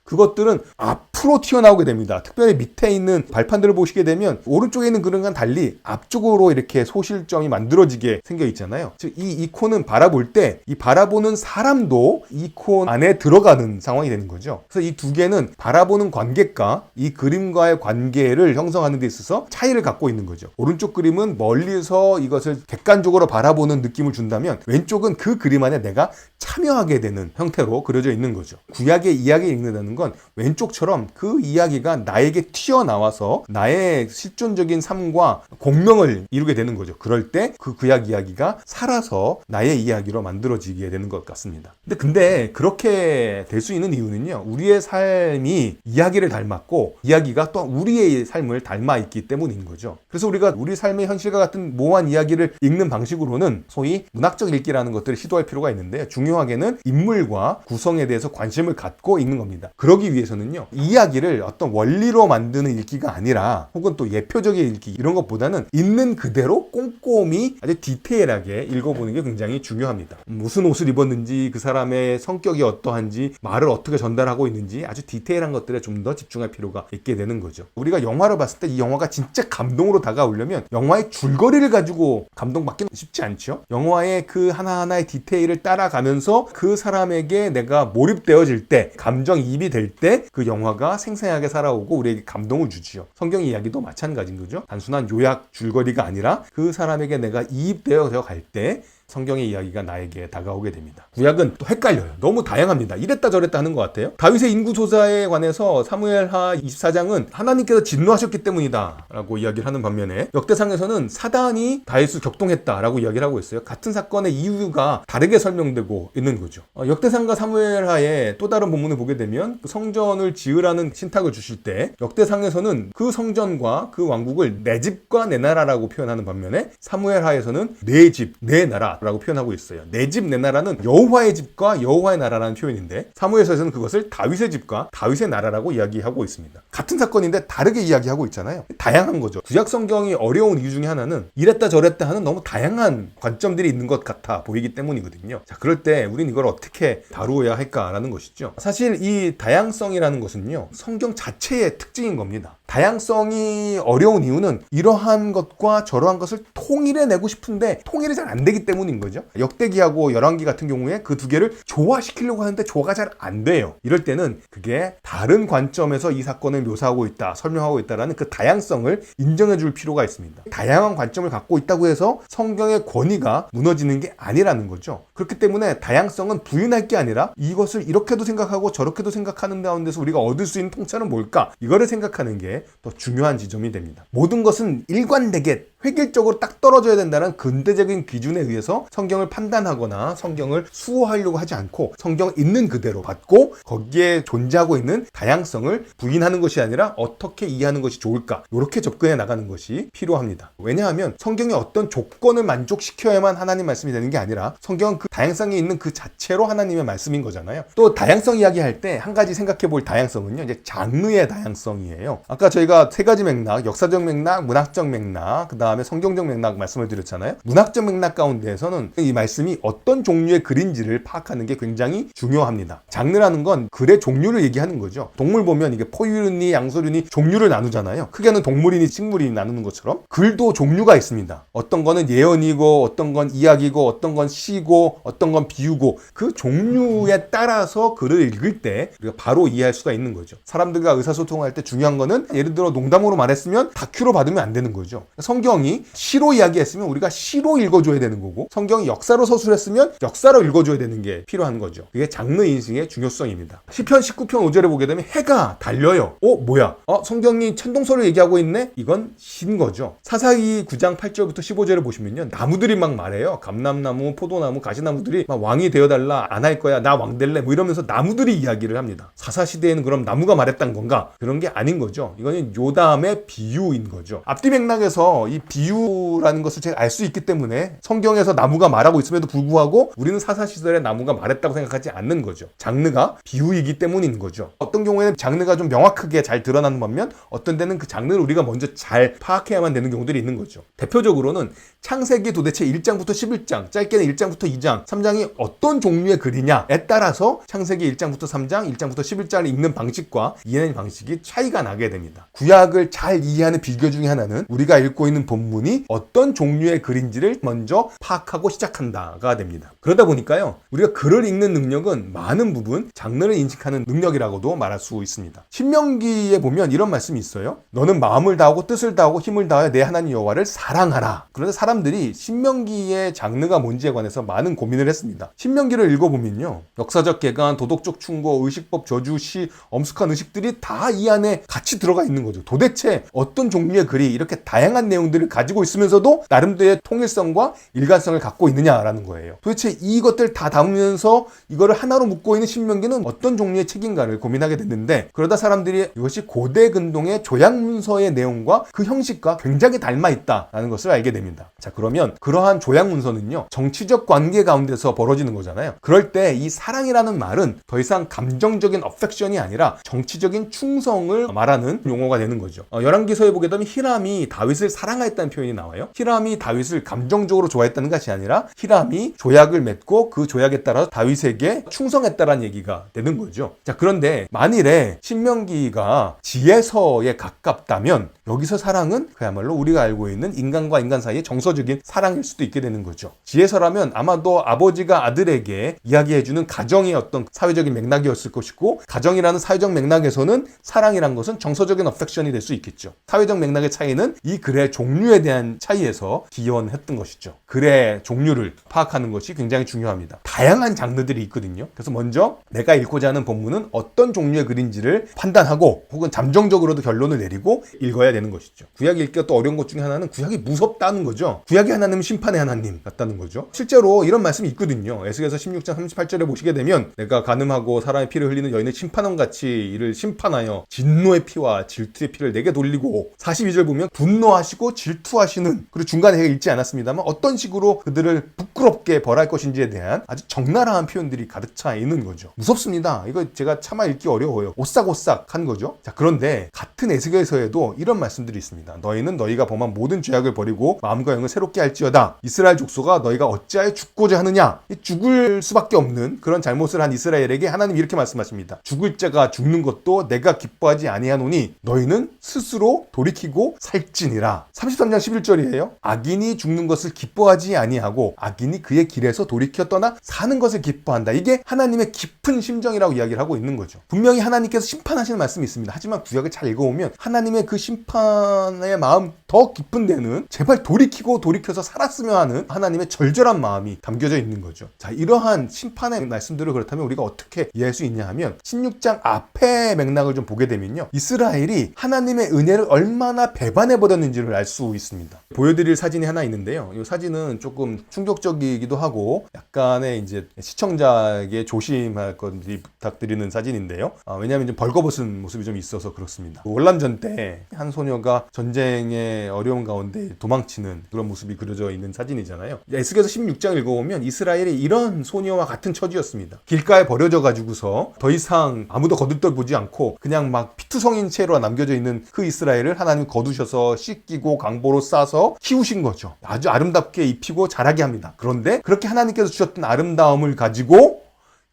그것들은 앞으로 튀어나오게 됩니다. 특별히 밑에 있는 발판들을 보시게 되면 오른쪽에 있는 그림과는 달리 앞쪽으로 이렇게 소실점이 만들어지게 생겨 있잖아요. 즉, 이 이콘은 바라볼 때 이 바라보는 사람도 이콘 안에 들어가는 상황이 되는 거죠. 그래서 이 두 개는 바라보는 관객과 이 그림과의 관계를 형성하는 데 있어서 차이를 갖고 있는 거죠. 오른쪽 그림은 멀리서 이것을 객관적으로 바라보는 느낌을 준다면 왼쪽은 그 그림 안에 내가 참여하게 되는 형태로 그려져 있는 거죠. 구약의 이야기를 읽는다는 건 왼쪽처럼 그 이야기가 나에게 튀어나와서 나의 실존적인 삶과 공명을 이루게 되는 거죠. 그럴 때 그 구약 이야기가 살아서 나의 이야기로 만들어지게 되는 것 같습니다. 근데 그렇게 될 수 있는 이유는요, 우리의 삶이 이야기를 닮았고 이야기가 또 우리의 삶을 닮아 있기 때문인 거죠. 그래서 우리가 우리 삶의 현실과 같은 모호한 이야기를 읽는 방식으로는 소위 문학적 읽기라는 것들을 시도할 필요가 있는데, 중요하게는 인물과 구성에 대해서 관심을 갖고 읽는 겁니다. 그러기 위해서는요, 이야기를 어떤 원리로 만드는 읽기가 아니라 혹은 또 예표적인 읽기 이런 것보다는 있는 그대로 꼼꼼히 아주 디테일하게 읽어보는 게 굉장히 중요합니다. 무슨 옷을 입었는지, 그 사람의 성격이 어떠한지, 말을 어떻게 전달하고 있는지 아주 디테일한 것들에 좀 더 집중할 필요가 있게 되는 거죠. 우리가 영화를 봤을 때 이 영화가 진짜 감동으로 다가오려면 영화의 줄거리를 가지고 감동받기는 쉽지 않죠. 영화의 그 하나하나의 디테일을 따라가면서 그 사람에게 내가 몰입되어질 때, 감정이입이 될 때 그 영화가 생생하게 살아오고 우리에게 감동을 주지요. 성경 이야기도 마찬가지인 거죠. 단순한 요약 줄거리가 아니라 그 사람에게 내가 이입되어 갈 때 성경의 이야기가 나에게 다가오게 됩니다. 구약은 또 헷갈려요. 너무 다양합니다. 이랬다 저랬다 하는 것 같아요. 다윗의 인구조사에 관해서 사무엘하 24장은 하나님께서 진노하셨기 때문이다 라고 이야기를 하는 반면에 역대상에서는 사단이 다윗을 격동했다 라고 이야기를 하고 있어요. 같은 사건의 이유가 다르게 설명되고 있는 거죠. 역대상과 사무엘하의 또 다른 본문을 보게 되면 그 성전을 지으라는 신탁을 주실 때 역대상에서는 그 성전과 그 왕국을 내 집과 내 나라라고 표현하는 반면에 사무엘하에서는 내 집, 내 나라 라고 표현하고 있어요. 내 집, 내 나라는 여호와의 집과 여호와의 나라라는 표현인데 사무엘서에서는 그것을 다윗의 집과 다윗의 나라라고 이야기하고 있습니다. 같은 사건인데 다르게 이야기하고 있잖아요. 다양한 거죠. 구약 성경이 어려운 이유 중에 하나는 이랬다 저랬다 하는 너무 다양한 관점들이 있는 것 같아 보이기 때문이거든요. 자, 그럴 때 우린 이걸 어떻게 다루어야 할까라는 것이죠. 사실 이 다양성이라는 것은요, 성경 자체의 특징인 겁니다. 다양성이 어려운 이유는 이러한 것과 저러한 것을 통일해내고 싶은데 통일이 잘 안 되기 때문인 거죠. 역대기하고 열왕기 같은 경우에 그 두 개를 조화시키려고 하는데 조화가 잘 안 돼요. 이럴 때는 그게 다른 관점에서 이 사건을 묘사하고 있다, 설명하고 있다라는 그 다양성을 인정해 줄 필요가 있습니다. 다양한 관점을 갖고 있다고 해서 성경의 권위가 무너지는 게 아니라는 거죠. 그렇기 때문에 다양성은 부인할 게 아니라 이것을 이렇게도 생각하고 저렇게도 생각하는 가운데서 우리가 얻을 수 있는 통찰은 뭘까? 이거를 생각하는 게 더 중요한 지점이 됩니다. 모든 것은 일관되게 획일적으로 딱 떨어져야 된다는 근대적인 기준에 의해서 성경을 판단하거나 성경을 수호하려고 하지 않고 성경 있는 그대로 받고 거기에 존재하고 있는 다양성을 부인하는 것이 아니라 어떻게 이해하는 것이 좋을까, 이렇게 접근해 나가는 것이 필요합니다. 왜냐하면 성경의 어떤 조건을 만족시켜야만 하나님 말씀이 되는 게 아니라 성경은 그 다양성이 있는 그 자체로 하나님의 말씀인 거잖아요. 또 다양성 이야기할 때 한 가지 생각해 볼 다양성은요, 이제 장르의 다양성이에요. 아까 저희가 세 가지 맥락, 역사적 맥락, 문학적 맥락, 그 다음에 성경적 맥락 말씀을 드렸잖아요. 문학적 맥락 가운데에서는 이 말씀이 어떤 종류의 글인지를 파악하는 게 굉장히 중요합니다. 장르라는 건 글의 종류를 얘기하는 거죠. 동물 보면 이게 포유류니 양서류니 종류를 나누잖아요. 크게는 동물이니 식물이니 나누는 것처럼 글도 종류가 있습니다. 어떤 거는 예언이고 어떤 건 이야기고 어떤 건 시고 어떤 건 비유고 그 종류에 따라서 글을 읽을 때 우리가 바로 이해할 수가 있는 거죠. 사람들과 의사소통할 때 중요한 거는 예를 들어 농담으로 말했으면 다큐로 받으면 안 되는 거죠. 성경이 시로 이야기했으면 우리가 시로 읽어줘야 되는 거고 성경이 역사로 서술했으면 역사로 읽어줘야 되는 게 필요한 거죠. 그게 장르 인식의 중요성입니다. 시편 19편 5절에 보게 되면 해가 달려요. 뭐야? 성경이 천동설을 얘기하고 있네? 이건 시인 거죠. 사사기 9장 8절부터 15절을 보시면요, 나무들이 막 말해요. 감람나무, 포도나무, 가시나무들이 막 왕이 되어달라, 안 할 거야, 나 왕 될래, 뭐 이러면서 나무들이 이야기를 합니다. 사사시대에는 그럼 나무가 말했단 건가? 그런 게 아닌 거죠. 이거는 요담의 비유인 거죠. 앞뒤 맥락에서 이 비유라는 것을 제가 알 수 있기 때문에 성경에서 나무가 말하고 있음에도 불구하고 우리는 사사시절에 나무가 말했다고 생각하지 않는 거죠. 장르가 비유이기 때문인 거죠. 어떤 경우에는 장르가 좀 명확하게 잘 드러나는 반면 어떤 데는 그 장르를 우리가 먼저 잘 파악해야만 되는 경우들이 있는 거죠. 대표적으로는 창세기 도대체 1장부터 11장, 짧게는 1장부터 2장, 3장이 어떤 종류의 글이냐에 따라서 창세기 1장부터 3장, 1장부터 11장을 읽는 방식과 이해하는 방식이 차이가 나게 됩니다. 구약을 잘 이해하는 비결 중에 하나는 우리가 읽고 있는 본문이 어떤 종류의 글인지를 먼저 파악하고 시작한다가 됩니다. 그러다 보니까요, 우리가 글을 읽는 능력은 많은 부분 장르를 인식하는 능력이라고도 말할 수 있습니다. 신명기에 보면 이런 말씀이 있어요. 너는 마음을 다하고 뜻을 다하고 힘을 다하여 내 하나님 여호와를 사랑하라. 그런데 사람들이 신명기의 장르가 뭔지에 관해서 많은 고민을 했습니다. 신명기를 읽어보면요, 역사적 개관, 도덕적 충고, 의식법, 저주, 시, 엄숙한 의식들이 다 이 안에 같이 들어가 있는 거죠. 도대체 어떤 종류의 글이 이렇게 다양한 내용들을 종류를 가지고 있으면서도 나름대로의 통일성과 일관성을 갖고 있느냐라는 거예요. 도대체 이것들 다 담으면서 이거를 하나로 묶고 있는 신명기는 어떤 종류의 책인가를 고민하게 됐는데, 그러다 사람들이 이것이 고대 근동의 조약문서의 내용과 그 형식과 굉장히 닮아 있다라는 것을 알게 됩니다. 자, 그러면 그러한 조약문서는요, 정치적 관계 가운데서 벌어지는 거잖아요. 그럴 때 이 사랑이라는 말은 더 이상 감정적인 어펙션이 아니라 정치적인 충성을 말하는 용어가 되는 거죠. 열왕기서에 보게 되면 히람이 다윗을 사랑했다는 표현이 나와요. 히람이 다윗을 감정적으로 좋아했다는 것이 아니라 히람이 조약을 맺고 그 조약에 따라서 다윗에게 충성했다라는 얘기가 되는 거죠. 자, 그런데 만일에 신명기가 지혜서에 가깝다면 여기서 사랑은 그야말로 우리가 알고 있는 인간과 인간 사이의 정서적인 사랑일 수도 있게 되는 거죠. 지혜서라면 아마도 아버지가 아들에게 이야기해주는 가정의 어떤 사회적인 맥락이었을 것이고, 가정이라는 사회적 맥락에서는 사랑이란 것은 정서적인 어펙션이 될 수 있겠죠. 사회적 맥락의 차이는 이 글의 종류에 대한 차이에서 기원했던 것이죠. 글의 종류를 파악하는 것이 굉장히 중요합니다. 다양한 장르들이 있거든요. 그래서 먼저 내가 읽고자 하는 본문은 어떤 종류의 글인지를 판단하고 혹은 잠정적으로도 결론을 내리고 읽어야 되는 것이죠. 구약 읽기가 또 어려운 것 중에 하나는 구약이 무섭다는 거죠. 구약의 하나님은 심판의 하나님 같다는 거죠. 실제로 이런 말씀이 있거든요. 에스겔서 16장 38절에 보시게 되면 내가 간음하고 사람의 피를 흘리는 여인의 심판원 같이 이를 심판하여 진노의 피와 질투의 피를 내게 돌리고, 42절 보면 분노하시고 질투하시는, 그리고 중간에 제가 읽지 않았습니다만 어떤 식으로 그들을 부끄럽게 벌할 것인지에 대한 아주 적나라한 표현들이 가득 차 있는 거죠. 무섭습니다. 이거 제가 차마 읽기 어려워요. 오싹오싹한 거죠. 자, 그런데 같은 에스겔서에도 이런 말씀들이 있습니다. 너희는 너희가 범한 모든 죄악을 버리고 마음과 영을 새롭게 할지어다. 이스라엘 족속아, 너희가 어찌하여 죽고자 하느냐. 죽을 수밖에 없는 그런 잘못을 한 이스라엘에게 하나님이 이렇게 말씀하십니다. 죽을 자가 죽는 것도 내가 기뻐하지 아니하노니 너희는 스스로 돌이키고 살지니라. 33장 11절이에요. 악인이 죽는 것을 기뻐하지 아니하고 악인이 그의 길에서 돌이켜 떠나 사는 것을 기뻐한다. 이게 하나님의 깊은 심정이라고 이야기를 하고 있는 거죠. 분명히 하나님께서 심판하시는 말씀이 있습니다. 하지만 구약을 잘 읽어보면 하나님의 그 심판의 마음 더 깊은 데는 제발 돌이켜서 살았으면 하는 하나님의 절절한 마음이 담겨져 있는 거죠. 자, 이러한 심판의 말씀들을 그렇다면 우리가 어떻게 이해할 수 있냐 하면 16장 앞의 맥락을 좀 보게 되면요, 이스라엘이 하나님의 은혜를 얼마나 배반해버렸는지를 알 수 있습니다. 보여드릴 사진이 하나 있는데요. 이 사진은 조금 충격적이기도 하고 약간의 이제 시청자에게 조심할 건지 부탁드리는 사진인데요. 왜냐하면 좀 벌거벗은 모습이 좀 있어서 그렇습니다. 월남전 때 한 소녀가 전쟁의 어려운 가운데 도망치는 그런 모습이 그려져 있는 사진이잖아요. 에스겔서 16장을 읽어보면 이스라엘이 이런 소녀와 같은 처지였습니다. 길가에 버려져 가지고서 더 이상 아무도 거들떠보지 않고 그냥 막 피투성인 채로 남겨져 있는 그 이스라엘을 하나님 거두셔서 씻기고 강보로 싸서 키우신 거죠. 아주 아름답게 입히고 자라게 합니다. 그런데 그렇게 하나님께서 주셨던 아름다움을 가지고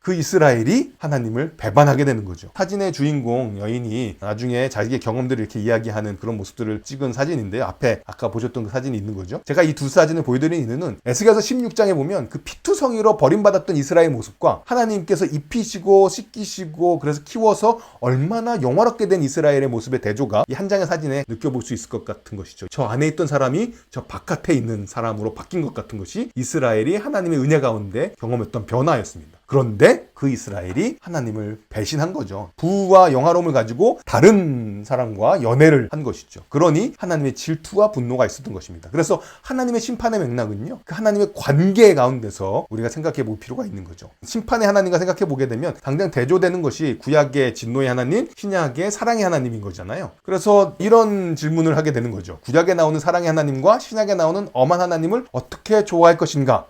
그 이스라엘이 하나님을 배반하게 되는 거죠. 사진의 주인공 여인이 나중에 자기의 경험들을 이렇게 이야기하는 그런 모습들을 찍은 사진인데요. 앞에 아까 보셨던 그 사진이 있는 거죠. 제가 이 두 사진을 보여드리는 이유는 에스겔서 16장에 보면 그 피투성이로 버림받았던 이스라엘 모습과 하나님께서 입히시고 씻기시고 그래서 키워서 얼마나 영화롭게 된 이스라엘의 모습의 대조가 이 한 장의 사진에 느껴볼 수 있을 것 같은 것이죠. 저 안에 있던 사람이 저 바깥에 있는 사람으로 바뀐 것 같은 것이 이스라엘이 하나님의 은혜 가운데 경험했던 변화였습니다. 그런데 그 이스라엘이 하나님을 배신한 거죠. 부와 영화로움을 가지고 다른 사람과 연애를 한 것이죠. 그러니 하나님의 질투와 분노가 있었던 것입니다. 그래서 하나님의 심판의 맥락은요, 그 하나님의 관계 가운데서 우리가 생각해 볼 필요가 있는 거죠. 심판의 하나님과 생각해 보게 되면 당장 대조되는 것이 구약의 진노의 하나님, 신약의 사랑의 하나님인 거잖아요. 그래서 이런 질문을 하게 되는 거죠. 구약에 나오는 사랑의 하나님과 신약에 나오는 엄한 하나님을 어떻게 좋아할 것인가?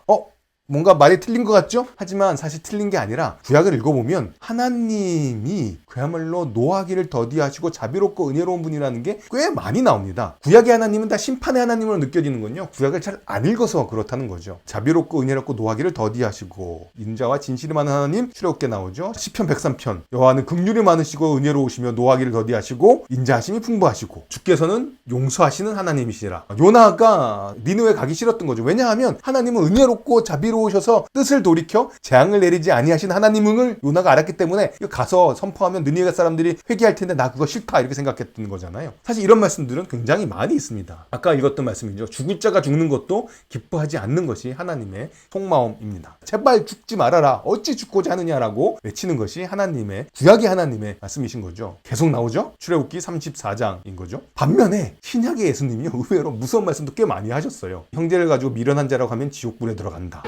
뭔가 말이 틀린 것 같죠? 하지만 사실 틀린 게 아니라 구약을 읽어보면 하나님이 그야말로 노하기를 더디하시고 자비롭고 은혜로운 분이라는 게 꽤 많이 나옵니다. 구약의 하나님은 다 심판의 하나님으로 느껴지는군요. 구약을 잘 안 읽어서 그렇다는 거죠. 자비롭고 은혜롭고 노하기를 더디하시고 인자와 진실이 많은 하나님 출애굽기에 나오죠. 시편 103편 여호와는 긍휼이 많으시고 은혜로우시며 노하기를 더디하시고 인자하심이 풍부하시고 주께서는 용서하시는 하나님이시라. 요나가 니느웨 가기 싫었던 거죠. 왜냐하면 하나님은 은혜롭고 자비롭고 공의로우셔서 뜻을 돌이켜 재앙을 내리지 아니하신 하나님을 요나가 알았기 때문에 가서 선포하면 느니웨 사람들이 회개할 텐데 나 그거 싫다 이렇게 생각했던 거잖아요. 사실 이런 말씀들은 굉장히 많이 있습니다. 아까 읽었던 말씀이죠. 죽을 자가 죽는 것도 기뻐하지 않는 것이 하나님의 속마음입니다. 제발 죽지 말아라. 어찌 죽고자 하느냐라고 외치는 것이 하나님의 구약의 하나님의 말씀이신 거죠. 계속 나오죠. 출애굽기 34장인 거죠. 반면에 신약의 예수님이요 의외로 무서운 말씀도 꽤 많이 하셨어요. 형제를 가지고 미련한 자라고 하면 지옥불에 들어간다.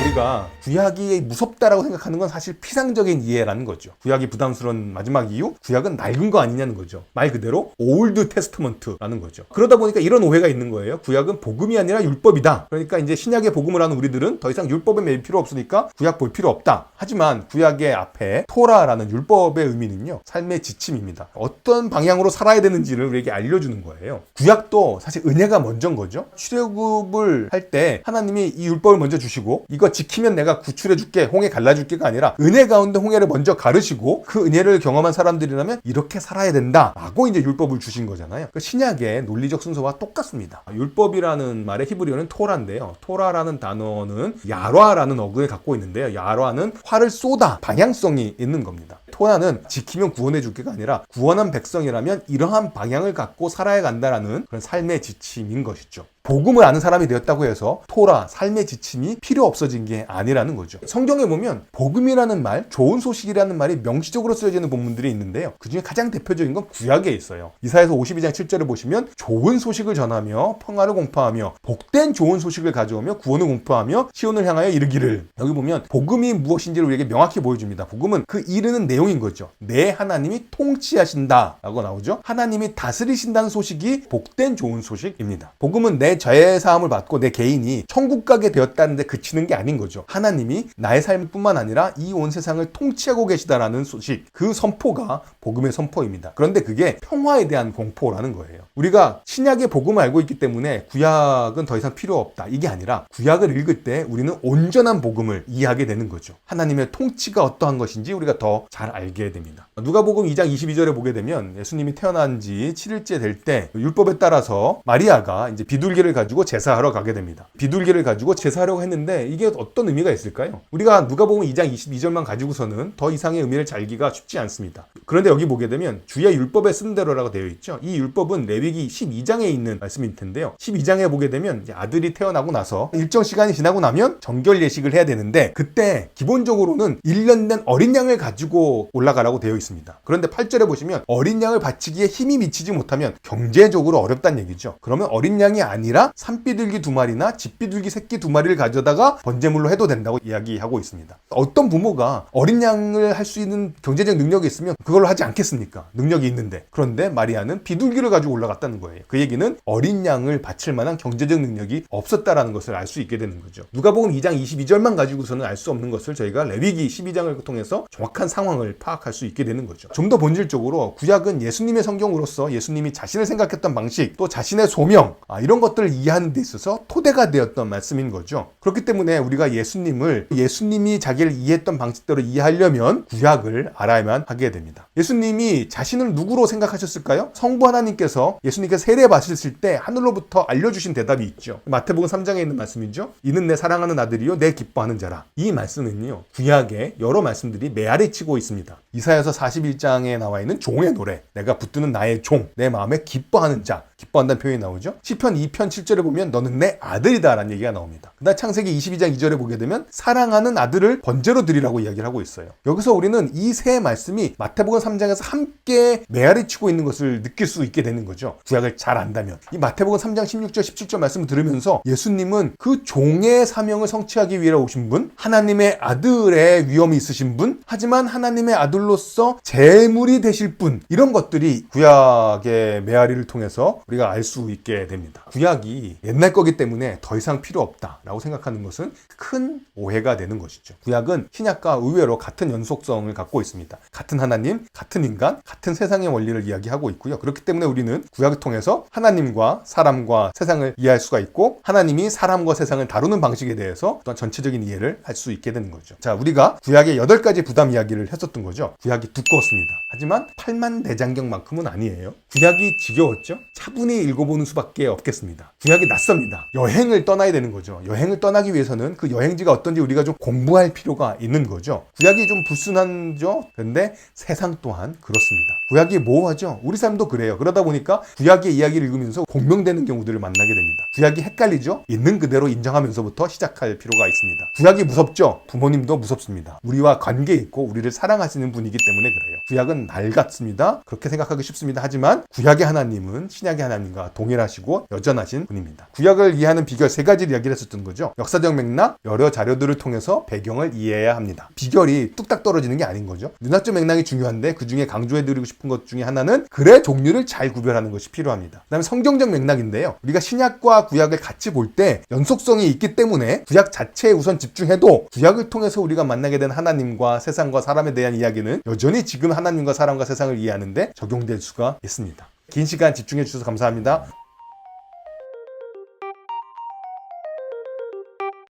우리가 구약이 무섭다라고 생각하는 건 사실 피상적인 이해라는 거죠. 구약이 부담스러운 마지막 이유? 구약은 낡은 거 아니냐는 거죠. 말 그대로 올드 테스트먼트라는 거죠. 그러다 보니까 이런 오해가 있는 거예요. 구약은 복음이 아니라 율법이다. 그러니까 이제 신약의 복음을 하는 우리들은 더 이상 율법에 매일 필요 없으니까 구약 볼 필요 없다. 하지만 구약의 앞에 토라라는 율법의 의미는요. 삶의 지침입니다. 어떤 방향으로 살아야 되는지를 우리에게 알려주는 거예요. 구약도 사실 은혜가 먼저인 거죠. 출애굽을 할 때 하나님이 이 율법을 먼저 주시고 이거 지키면 내가 구출해 줄게, 홍해 갈라 줄게가 아니라 은혜 가운데 홍해를 먼저 가르시고 그 은혜를 경험한 사람들이라면 이렇게 살아야 된다라고 이제 율법을 주신 거잖아요. 그 신약의 논리적 순서와 똑같습니다. 율법이라는 말의 히브리어는 토라인데요. 토라라는 단어는 야라라는 어근을 갖고 있는데요. 야라는 화를 쏟아 방향성이 있는 겁니다. 토라는 지키면 구원해 줄게가 아니라 구원한 백성이라면 이러한 방향을 갖고 살아야 간다라는 그런 삶의 지침인 것이죠. 복음을 아는 사람이 되었다고 해서 토라, 삶의 지침이 필요 없어진 게 아니라는 거죠. 성경에 보면 복음이라는 말, 좋은 소식이라는 말이 명시적으로 쓰여지는 본문들이 있는데요. 그중에 가장 대표적인 건 구약에 있어요. 이사야서 52장 7절을 보시면 좋은 소식을 전하며 평화를 공포하며 복된 좋은 소식을 가져오며 구원을 공포하며 시온을 향하여 이르기를. 여기 보면 복음이 무엇인지를 우리에게 명확히 보여줍니다. 복음은 그 이르는 내용인 거죠. 내 하나님이 통치하신다 라고 나오죠. 하나님이 다스리신다는 소식이 복된 좋은 소식입니다. 복음은 내 죄 사함을 받고 내 개인이 천국 가게 되었다는데 그치는 게 아닌 거죠. 하나님이 나의 삶뿐만 아니라 이 온 세상을 통치하고 계시다라는 소식, 그 선포가 복음의 선포입니다. 그런데 그게 평화에 대한 공포라는 거예요. 우리가 신약의 복음을 알고 있기 때문에 구약은 더 이상 필요 없다. 이게 아니라 구약을 읽을 때 우리는 온전한 복음을 이해하게 되는 거죠. 하나님의 통치가 어떠한 것인지 우리가 더 잘 알게 됩니다. 누가복음 2장 22절에 보게 되면 예수님이 태어난 지 7일째 될 때 율법에 따라서 마리아가 이제 비둘기를 가지고 제사하러 가게 됩니다. 비둘기를 가지고 제사하려고 했는데 이게 어떤 의미가 있을까요? 우리가 누가복음 2장 22절만 가지고서는 더 이상의 의미를 알기가 쉽지 않습니다. 그런데 여기 보게 되면 주의 율법에 쓴 대로라고 되어 있죠. 이 율법은 레위기 12장에 있는 말씀일 텐데요. 12장에 보게 되면 이제 아들이 태어나고 나서 일정 시간이 지나고 나면 정결 예식을 해야 되는데 그때 기본적으로는 1년 된 어린 양을 가지고 올라가라고 되어 있습니다. 그런데 8절에 보시면 어린 양을 바치기에 힘이 미치지 못하면 경제적으로 어렵다는 얘기죠. 그러면 어린 양이 아니라 산비둘기 2마리나 집비둘기 새끼 2마리를 가져다가 번제물로 해도 된다고 이야기하고 있습니다. 어떤 부모가 어린 양을 할 수 있는 경제적 능력이 있으면 그걸로 하지 않겠습니까? 능력이 있는데. 그런데 마리아는 비둘기를 가지고 올라갔다는 거예요. 그 얘기는 어린 양을 바칠 만한 경제적 능력이 없었다라는 것을 알 수 있게 되는 거죠. 누가복음 2장 22절만 가지고서는 알 수 없는 것을 저희가 레위기 12장을 통해서 정확한 상황을 파악할 수 있게 되는 거죠. 좀 더 본질적으로 구약은 예수님의 성경으로서 예수님이 자신을 생각했던 방식, 또 자신의 소명, 이런 것들을 이해하는 데 있어서 토대가 되었던 말씀인 거죠. 그렇기 때문에 우리가 예수님이 자기를 이해했던 방식대로 이해하려면 구약을 알아야만 하게 됩니다. 예수님이 자신을 누구로 생각하셨을까요? 성부 하나님께서 예수님께서 세례 받으셨을 때 하늘로부터 알려주신 대답이 있죠. 마태복음 3장에 있는 말씀이죠. 이는 내 사랑하는 아들이요 내 기뻐하는 자라. 이 말씀은요 구약의 여러 말씀들이 메아리 치고 있습니다. 이사야서 41장에 나와 있는 종의 노래, 내가 붙드는 나의 종, 내 마음에 기뻐하는 자, 기뻐한다는 표현이 나오죠. 시편 2편 7절에 보면 너는 내 아들이다 라는 얘기가 나옵니다. 그다음 창세기 22장 2절에 보게 되면 사랑하는 아들을 번제로 드리라고 이야기를 하고 있어요. 여기서 우리는 이 세 말씀이 마태복음 3장에서 함께 메아리 치고 있는 것을 느낄 수 있게 되는 거죠. 구약을 잘 안다면. 이 마태복음 3장 16절 17절 말씀을 들으면서 예수님은 그 종의 사명을 성취하기 위해 오신 분, 하나님의 아들의 위엄이 있으신 분, 하지만 하나님의 아들로서 제물이 되실 분, 이런 것들이 구약의 메아리를 통해서 우리가 알 수 있게 됩니다. 구약이 옛날 거기 때문에 더 이상 필요 없다라고 생각하는 것은 큰 오해가 되는 것이죠. 구약은 신약과 의외로 같은 연속성을 갖고 있습니다. 같은 하나님, 같은 인간, 같은 세상의 원리를 이야기하고 있고요. 그렇기 때문에 우리는 구약을 통해서 하나님과 사람과 세상을 이해할 수가 있고 하나님이 사람과 세상을 다루는 방식에 대해서 또한 전체적인 이해를 할 수 있게 되는 거죠. 자, 우리가 구약의 8가지 부담 이야기를 했었던 거죠. 구약이 두꺼웠습니다. 하지만 8만 대장경만큼은 아니에요. 구약이 지겨웠죠? 차분히 읽어보는 수밖에 없겠습니다. 없습니다. 구약이 낯섭니다. 여행을 떠나야 되는 거죠. 여행을 떠나기 위해서는 그 여행지가 어떤지 우리가 좀 공부할 필요가 있는 거죠. 구약이 좀 불순하죠. 그런데 세상 또한 그렇습니다. 구약이 모호하죠. 우리 삶도 그래요. 그러다 보니까 구약의 이야기를 읽으면서 공명되는 경우들을 만나게 됩니다. 구약이 헷갈리죠. 있는 그대로 인정하면서부터 시작할 필요가 있습니다. 구약이 무섭죠. 부모님도 무섭습니다. 우리와 관계 있고 우리를 사랑하시는 분이기 때문에 그래요. 구약은 날 같습니다. 그렇게 생각하기 쉽습니다. 하지만 구약의 하나님은 신약의 하나님과 동일하시고 여전하신 분입니다. 구약을 이해하는 비결 3가지를 이야기를 했었던 거죠. 역사적 맥락, 여러 자료들을 통해서 배경을 이해해야 합니다. 비결이 뚝딱 떨어지는 게 아닌 거죠. 문학적 맥락이 중요한데 그 중에 강조해드리고 싶은 것 중에 하나는 글의 종류를 잘 구별하는 것이 필요합니다. 그 다음에 성경적 맥락인데요. 우리가 신약과 구약을 같이 볼 때 연속성이 있기 때문에 구약 자체에 우선 집중해도 구약을 통해서 우리가 만나게 된 하나님과 세상과 사람에 대한 이야기는 여전히 지금 하나님과 사람과 세상을 이해하는데 적용될 수가 있습니다. 긴 시간 집중해 주셔서 감사합니다.